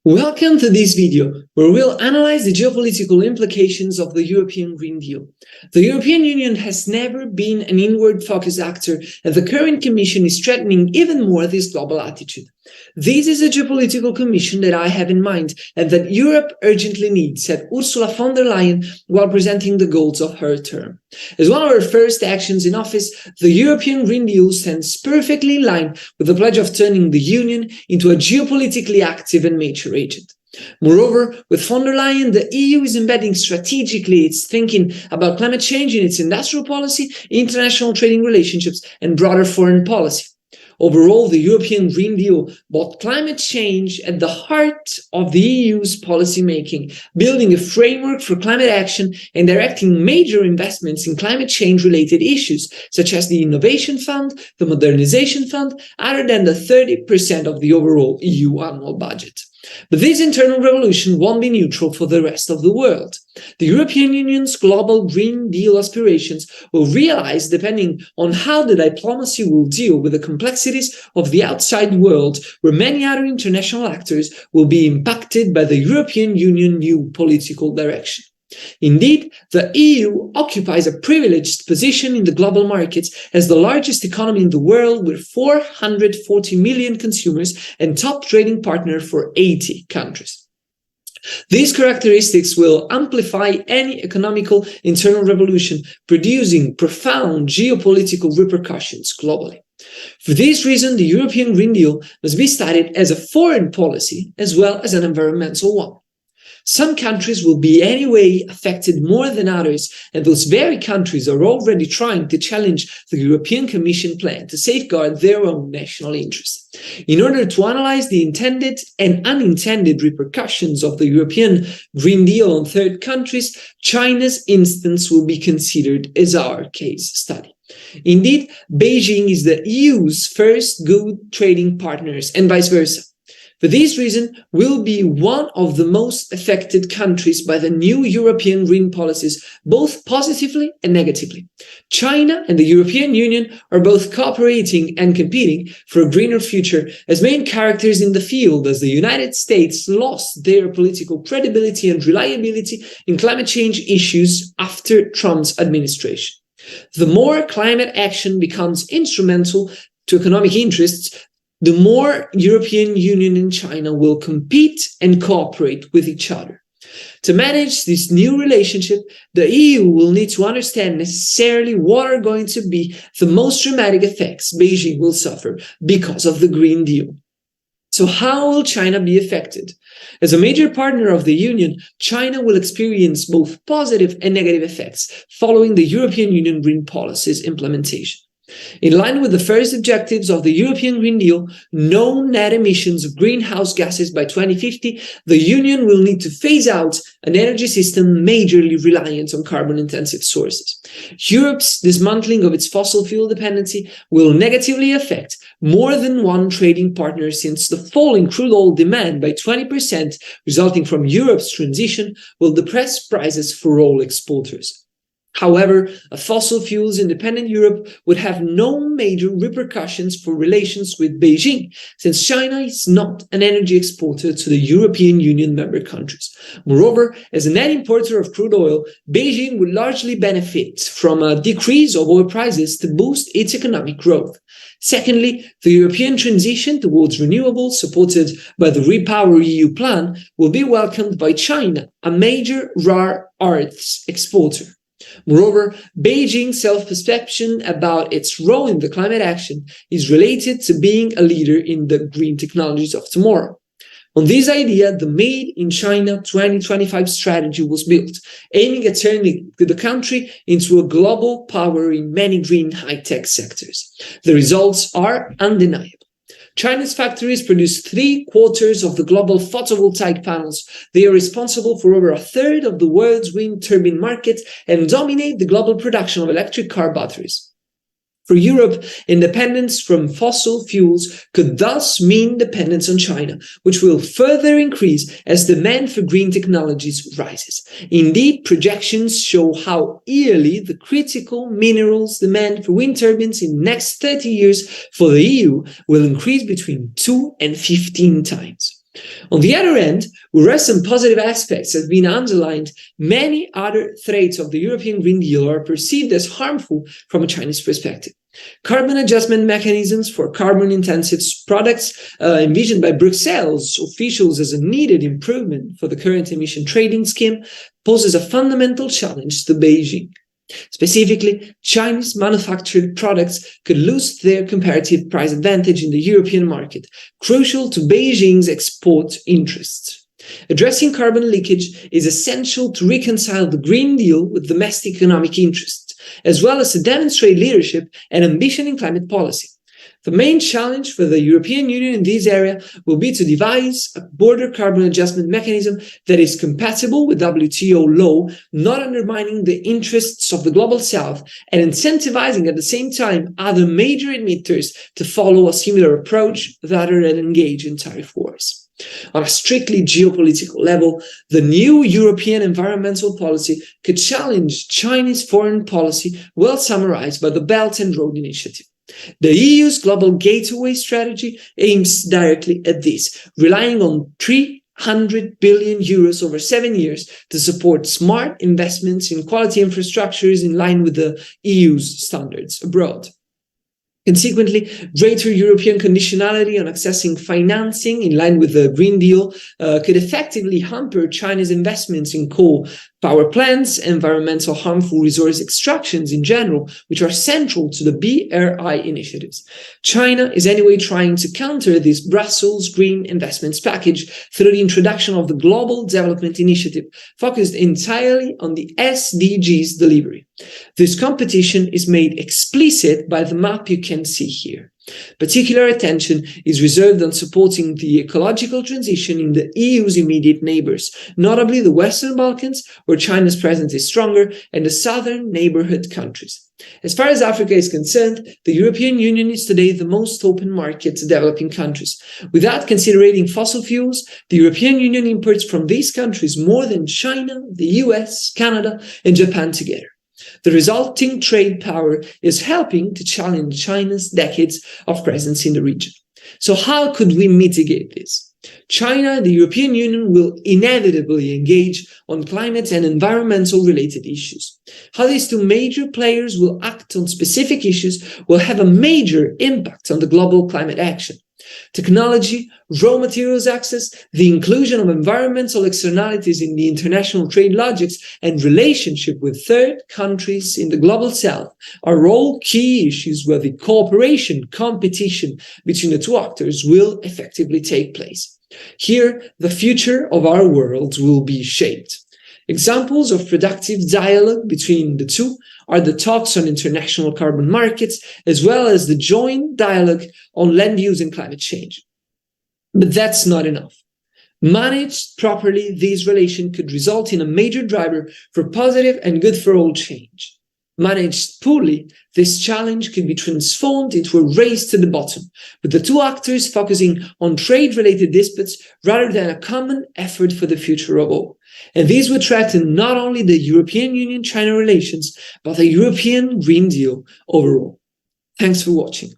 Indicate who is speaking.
Speaker 1: Welcome to this video, where we'll analyze the geopolitical implications of the European Green Deal. The European Union has never been an inward-focused actor, and the current Commission is threatening even more this global attitude. This is a geopolitical commission that I have in mind and that Europe urgently needs, said Ursula von der Leyen while presenting the goals of her term. As one of her first actions in office, the European Green Deal stands perfectly in line with the pledge of turning the Union into a geopolitically active and mature agent. Moreover, with von der Leyen, the EU is embedding strategically its thinking about climate change in its industrial policy, international trading relationships, and broader foreign policy. Overall, the European Green Deal brought climate change at the heart of the EU's policymaking, building a framework for climate action and directing major investments in climate change-related issues, such as the Innovation Fund, the Modernization Fund, other than the 30% of the overall EU annual budget. But this internal revolution won't be neutral for the rest of the world. The European Union's global Green Deal aspirations will realize depending on how the diplomacy will deal with the complexities of the outside world, where many other international actors will be impacted by the European Union new political direction. Indeed, the EU occupies a privileged position in the global markets as the largest economy in the world with 440 million consumers and top trading partner for 80 countries. These characteristics will amplify any economical internal revolution, producing profound geopolitical repercussions globally. For this reason, the European Green Deal must be studied as a foreign policy as well as an environmental one. Some countries will be anyway affected more than others, and those very countries are already trying to challenge the European Commission plan to safeguard their own national interests. In order to analyze the intended and unintended repercussions of the European Green Deal on third countries, China's instance will be considered as our case study. Indeed, Beijing is the EU's first good trading partners and vice versa. For this reason, we'll be one of the most affected countries by the new European green policies, both positively and negatively. China and the European Union are both cooperating and competing for a greener future as main characters in the field, as the United States lost their political credibility and reliability in climate change issues after Trump's administration. The more climate action becomes instrumental to economic interests, the more European Union and China will compete and cooperate with each other. To manage this new relationship, the EU will need to understand necessarily what are going to be the most dramatic effects Beijing will suffer because of the Green Deal. So how will China be affected? As a major partner of the Union, China will experience both positive and negative effects following the European Union green policies implementation. In line with the first objectives of the European Green Deal, no net emissions of greenhouse gases by 2050, the Union will need to phase out an energy system majorly reliant on carbon-intensive sources. Europe's dismantling of its fossil fuel dependency will negatively affect more than one trading partner, since the fall in crude oil demand by 20% resulting from Europe's transition will depress prices for all exporters. However, a fossil fuels independent Europe would have no major repercussions for relations with Beijing, since China is not an energy exporter to the European Union member countries. Moreover, as a net importer of crude oil, Beijing would largely benefit from a decrease of oil prices to boost its economic growth. Secondly, the European transition towards renewables, supported by the Repower EU plan, will be welcomed by China, a major rare earths exporter. Moreover, Beijing's self-perception about its role in the climate action is related to being a leader in the green technologies of tomorrow. On this idea, the Made in China 2025 strategy was built, aiming at turning the country into a global power in many green high-tech sectors. The results are undeniable. China's factories produce 3/4 of the global photovoltaic panels. They are responsible for over a third of the world's wind turbine market and dominate the global production of electric car batteries. For Europe, independence from fossil fuels could thus mean dependence on China, which will further increase as demand for green technologies rises. Indeed, projections show how yearly the critical minerals demand for wind turbines in the next 30 years for the EU will increase between 2 and 15 times. On the other end, whereas some positive aspects have been underlined, many other threats of the European Green Deal are perceived as harmful from a Chinese perspective. Carbon adjustment mechanisms for carbon-intensive products, envisioned by Brussels officials as a needed improvement for the current emission trading scheme, poses a fundamental challenge to Beijing. Specifically, Chinese manufactured products could lose their comparative price advantage in the European market, crucial to Beijing's export interests. Addressing carbon leakage is essential to reconcile the Green Deal with domestic economic interests, as well as to demonstrate leadership and ambition in climate policy. The main challenge for the European Union in this area will be to devise a border carbon adjustment mechanism that is compatible with WTO law, not undermining the interests of the global south, and incentivizing at the same time other major emitters to follow a similar approach rather than engage in tariff wars. On a strictly geopolitical level, the new European environmental policy could challenge Chinese foreign policy, well summarized by the Belt and Road Initiative. The EU's global gateway strategy aims directly at this, relying on 300 billion euros over 7 years to support smart investments in quality infrastructures in line with the EU's standards abroad. Consequently, greater European conditionality on accessing financing in line with the Green Deal could effectively hamper China's investments in coal power plants, environmental harmful resource extractions in general, which are central to the BRI initiatives. China is anyway trying to counter this Brussels Green Investments Package through the introduction of the Global Development Initiative, focused entirely on the SDGs delivery. This competition is made explicit by the map you can see here. Particular attention is reserved on supporting the ecological transition in the EU's immediate neighbors, notably the Western Balkans, where China's presence is stronger, and the southern neighborhood countries. As far as Africa is concerned, the European Union is today the most open market to developing countries. Without considering fossil fuels, the European Union imports from these countries more than China, the US, Canada, and Japan together. The resulting trade power is helping to challenge China's decades of presence in the region. So how could we mitigate this? China and the European Union will inevitably engage on climate and environmental related issues. How these two major players will act on specific issues will have a major impact on the global climate action. Technology, raw materials access, the inclusion of environmental externalities in the international trade logics, and relationship with third countries in the global south are all key issues where the competition between the two actors will effectively take place. Here, the future of our world will be shaped. Examples of productive dialogue between the two are the talks on international carbon markets, as well as the joint dialogue on land use and climate change. But that's not enough. Managed properly, these relations could result in a major driver for positive and good for all change. Managed poorly, this challenge could be transformed into a race to the bottom, with the two actors focusing on trade-related disputes rather than a common effort for the future of all. And these would threaten not only the European Union-China relations, but the European Green Deal overall. Thanks for watching.